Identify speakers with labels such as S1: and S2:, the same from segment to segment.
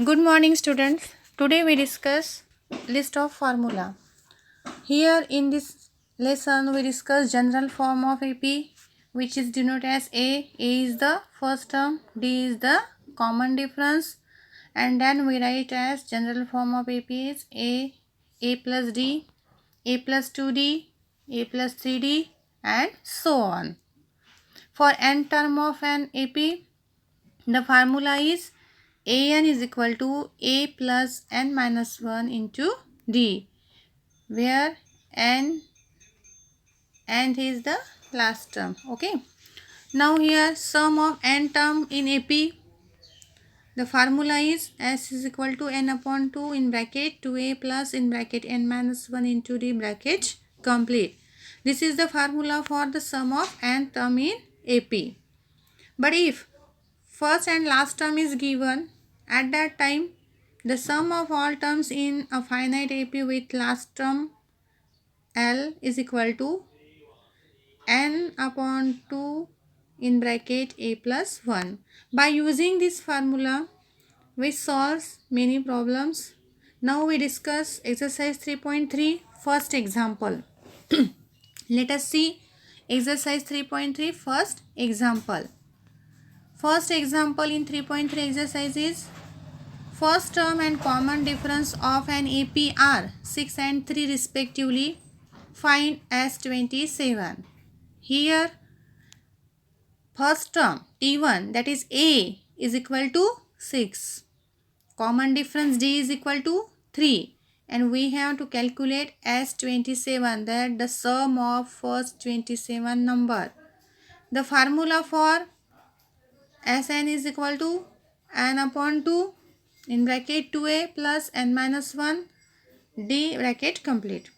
S1: Good morning, students. Today we discuss list of formula. Here in this lesson we discuss general form of AP, which is denoted as A. A is the first term, D is the common difference, and then we write as general form of AP is A plus D, A plus 2D, A plus 3D, and so on. For n term of an AP, the formula is an is equal to a plus n minus 1 into d, where n is the last term. Okay. Now here sum of n term in AP, the formula is s is equal to n upon 2 in bracket 2a plus in bracket n minus 1 into d bracket complete. This is the formula for the sum of n term in AP. But if first and last term is given, at that time the sum of all terms in a finite AP with last term L is equal to n upon 2 in bracket a plus 1. By using this formula we solve many problems. Now we discuss exercise 3.3 first example. Let us see exercise 3.3 first example. First example in 3.3 exercise is first term and common difference of an AP are 6 and 3 respectively. Find S27. Here first term T1, that is A, is equal to 6. Common difference D is equal to 3. And we have to calculate S27, that the sum of first 27 number. The formula for Sn is equal to n upon 2 in bracket 2a plus n minus 1 d bracket complete.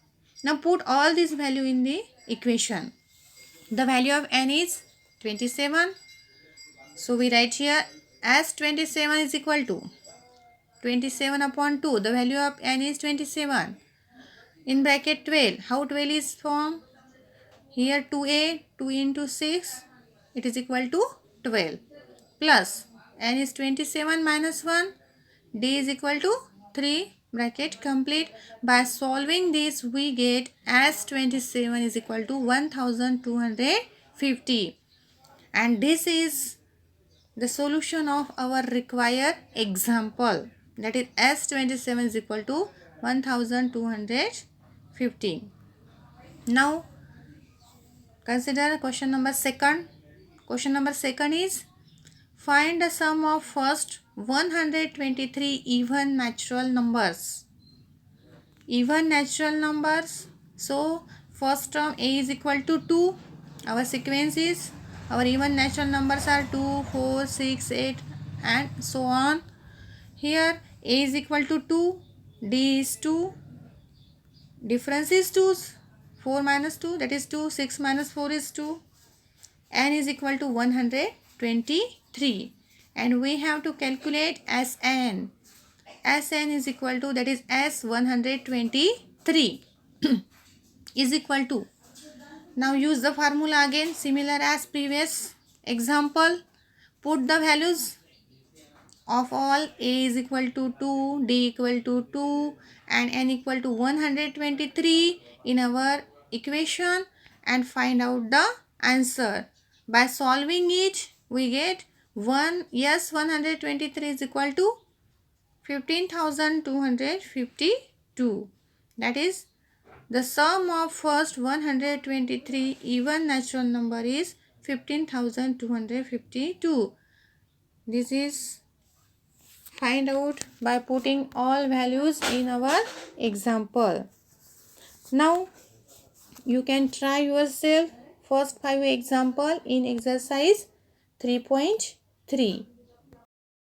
S1: Now put all this value in the equation. The value of n is 27. So we write here as 27 is equal to 27 upon 2. The value of n is 27. In bracket 12. How 12 is formed? Here 2a, 2 into 6. It is equal to 12. Plus n is 27 minus 1. D is equal to 3 bracket complete. By solving this we get as 27 is equal to 1250, and this is the solution of our required example, that is S27 is equal to 1250. Now consider question number second. Question number second is find the sum of first 123 even natural numbers. Even natural numbers. So first term A is equal to 2. Our sequence is, our even natural numbers are 2, 4, 6, 8 and so on. Here A is equal to 2, D is 2, difference is 2, 4 minus 2 that is 2, 6 minus 4 is 2. N is equal to 123 and we have to calculate Sn. Sn is equal to, that is S123 is equal to. Now use the formula again similar as previous example. Put the values of all. A is equal to 2, D equal to 2 and N equal to 123 in our equation and find out the answer. By solving it we get 123 is equal to 15,252. That is the sum of first 123 even natural number is 15,252. This is find out by putting all values in our example. Now you can try yourself first 5 example in exercise 3.3.